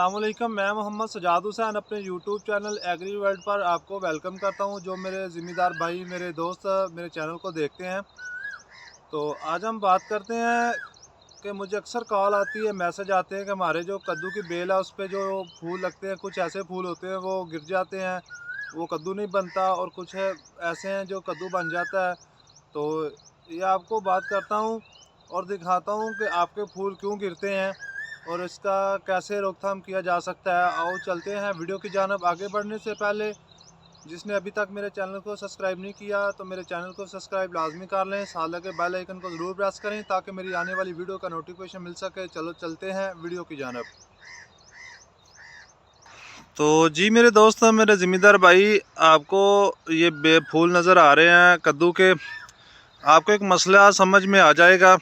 अस्सलामुअलैकुम। मैं मोहम्मद सजाद हुसैन अपने यूट्यूब चैनल एग्री वर्ल्ड पर आपको वेलकम करता हूं। जो मेरे ज़िम्मेदार भाई मेरे दोस्त मेरे चैनल को देखते हैं, तो आज हम बात करते हैं कि मुझे अक्सर कॉल आती है, मैसेज आते हैं कि हमारे जो कद्दू की बेल है उस पर जो फूल लगते हैं, कुछ ऐसे फूल होते हैं वो गिर जाते हैं, वो कद्दू नहीं बनता, और कुछ है ऐसे हैं जो कद्दू बन जाता है। तो ये आपको बात करता हूँ और दिखाता हूँ कि आपके फूल क्यों गिरते हैं और इसका कैसे रोकथाम किया जा सकता है। आओ चलते हैं वीडियो की जानब। आगे बढ़ने से पहले जिसने अभी तक मेरे चैनल को सब्सक्राइब नहीं किया तो मेरे चैनल को सब्सक्राइब लाजमी कर लें, साथ लगे बेल आइकन को ज़रूर प्रेस करें ताकि मेरी आने वाली वीडियो का नोटिफिकेशन मिल सके। चलो चलते हैं वीडियो की जानब। तो जी मेरे दोस्त, मेरे ज़िम्मेदार भाई, आपको ये फूल नज़र आ रहे हैं कद्दू के। आपको एक मसला समझ में आ जाएगा।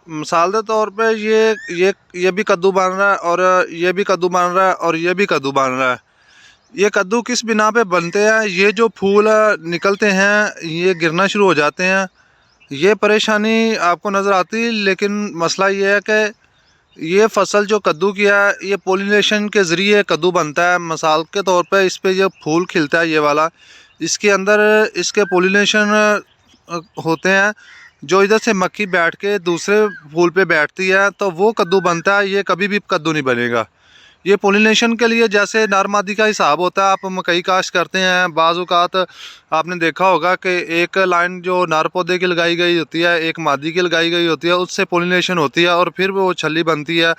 मिसाल के तौर पे ये भी कद्दू बन रहा है और ये भी कद्दू बन रहा है और ये भी कद्दू बन रहा है। ये कद्दू किस बिना पे बनते हैं? ये जो फूल निकलते हैं ये गिरना शुरू हो जाते हैं। ये परेशानी आपको नज़र आती है, लेकिन मसला ये है कि ये फसल जो कद्दू की है ये पोलिनेशन के ज़रिए कद्दू बनता है। मिसाल के तौर पे इस पे जो फूल खिलता है ये वाला, इसके अंदर इसके पोलिनेशन होते हैं। जो इधर से मक्खी बैठ के दूसरे फूल पे बैठती है तो वो कद्दू बनता है। ये कभी भी कद्दू नहीं बनेगा। ये पोलिनेशन के लिए जैसे नर मादी का हिसाब होता है। आप मकई काश्त करते हैं, बाज़ औक़ात आपने देखा होगा कि एक लाइन जो नर पौधे की लगाई गई होती है, एक मादी की लगाई गई होती है, उससे पोलिनेशन होती है और फिर वो छली बनती है,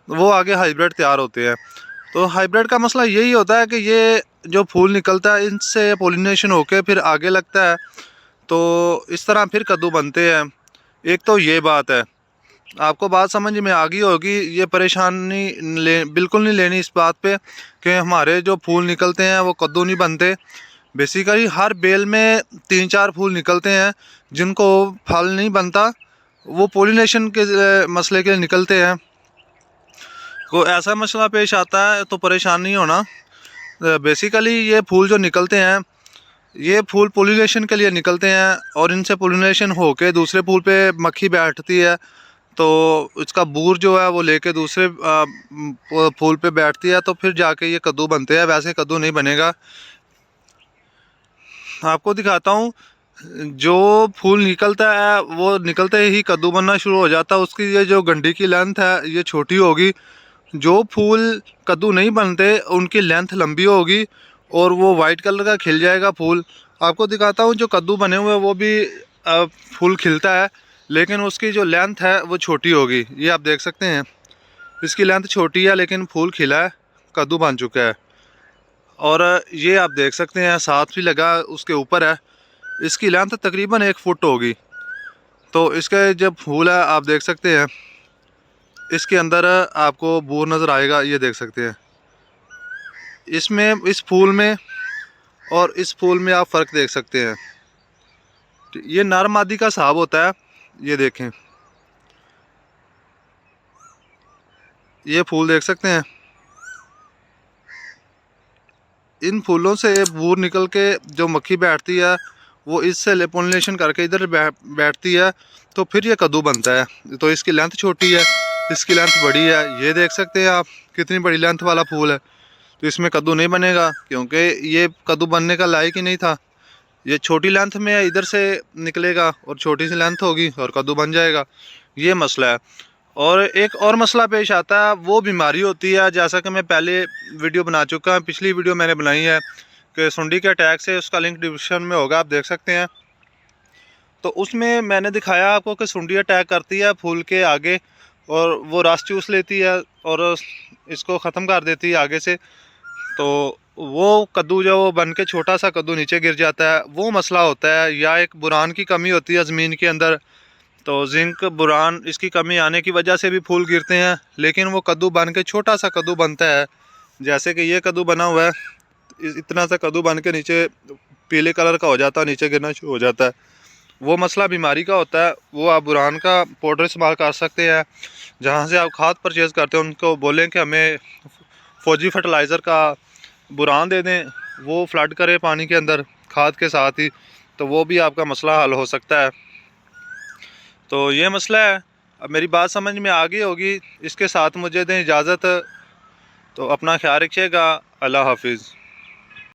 वो आगे हाइब्रिड तैयार होते हैं। तो हाइब्रिड का मसला यही होता है कि ये जो फूल निकलता है इनसे पोलिनेशन होकर फिर आगे लगता है, तो इस तरह फिर कद्दू बनते हैं। एक तो ये बात है, आपको बात समझ में आ गई होगी। ये परेशानी बिल्कुल नहीं लेनी इस बात पे कि हमारे जो फूल निकलते हैं वो कद्दू नहीं बनते। बेसिकली हर बेल में 3-4 फूल निकलते हैं जिनको फल नहीं बनता, वो पोलिनेशन के मसले के निकलते हैं। को ऐसा मसला पेश आता है तो परेशान नहीं होना। बेसिकली ये फूल जो निकलते हैं ये फूल पोलिनेशन के लिए निकलते हैं और इनसे पोलिनेशन होके दूसरे फूल पे मक्खी बैठती है, तो इसका बूर जो है वो लेके दूसरे फूल पे बैठती है, तो फिर जाके ये कद्दू बनते हैं। वैसे कद्दू नहीं बनेगा। आपको दिखाता हूँ। जो फूल निकलता है वो निकलते ही कद्दू बनना शुरू हो जाता है। उसकी ये जो गंडी की लेंथ है ये छोटी होगी। जो फूल कद्दू नहीं बनते उनकी लेंथ लंबी होगी और वो वाइट कलर का खिल जाएगा फूल। आपको दिखाता हूँ जो कद्दू बने हुए हैं वो भी फूल खिलता है, लेकिन उसकी जो लेंथ है वो छोटी होगी। ये आप देख सकते हैं, इसकी लेंथ छोटी है लेकिन फूल खिला है, कद्दू बन चुका है। और ये आप देख सकते हैं साथ भी लगा उसके ऊपर है, इसकी लेंथ तकरीबन 1 फुट होगी। तो इसके जब फूल है आप देख सकते हैं, इसके अंदर आपको बूर नज़र आएगा। ये देख सकते हैं, इसमें इस फूल में और इस फूल में आप फ़र्क देख सकते हैं। ये नर मादी का हिसाब होता है। ये देखें, ये फूल देख सकते हैं। इन फूलों से बूर निकल के जो मक्खी बैठती है वो इससे पोलिनेशन करके इधर बैठती है, तो फिर ये कद्दू बनता है। तो इसकी लेंथ छोटी है, इसकी लेंथ बड़ी है। ये देख सकते हैं आप कितनी बड़ी लेंथ वाला फूल है। तो इसमें कद्दू नहीं बनेगा क्योंकि ये कद्दू बनने का लायक ही नहीं था। ये छोटी लेंथ में इधर से निकलेगा और छोटी सी लेंथ होगी और कद्दू बन जाएगा। ये मसला है। और एक और मसला पेश आता है, वो बीमारी होती है। जैसा कि मैं पहले वीडियो बना चुका हूँ, पिछली वीडियो मैंने बनाई है कि सुंडी के अटैक से, उसका लिंक डिस्क्रिप्शन में होगा, आप देख सकते हैं। तो उसमें मैंने दिखाया आपको कि सुंडी अटैक करती है फूल के आगे और वो रस चूस लेती है और इसको ख़त्म कर देती है आगे से। तो वो कद्दू जो बन के छोटा सा कद्दू नीचे गिर जाता है, वो मसला होता है। या एक बुरान की कमी होती है ज़मीन के अंदर, तो जिंक बुरान इसकी कमी आने की वजह से भी फूल गिरते हैं, लेकिन वो कद्दू बन के छोटा सा कद्दू बनता है। जैसे कि ये कद्दू बना हुआ है, इतना सा कद्दू बन के नीचे पीले कलर का हो जाता है, नीचे गिरना शुरू हो जाता है। वो मसला बीमारी का होता है। वो आप बुरान का पाउडर इस्तेमाल कर सकते हैं। जहाँ से आप खाद परचेज़ करते हैं उनको बोलें कि हमें फौजी फर्टिलाइज़र का बुरान दे दें, वो फ्लड करे पानी के अंदर खाद के साथ ही, तो वो भी आपका मसला हल हो सकता है। तो ये मसला है। अब मेरी बात समझ में आ गई होगी। इसके साथ मुझे दें इजाज़त। तो अपना ख्याल रखिएगा। अल्लाह हाफिज़।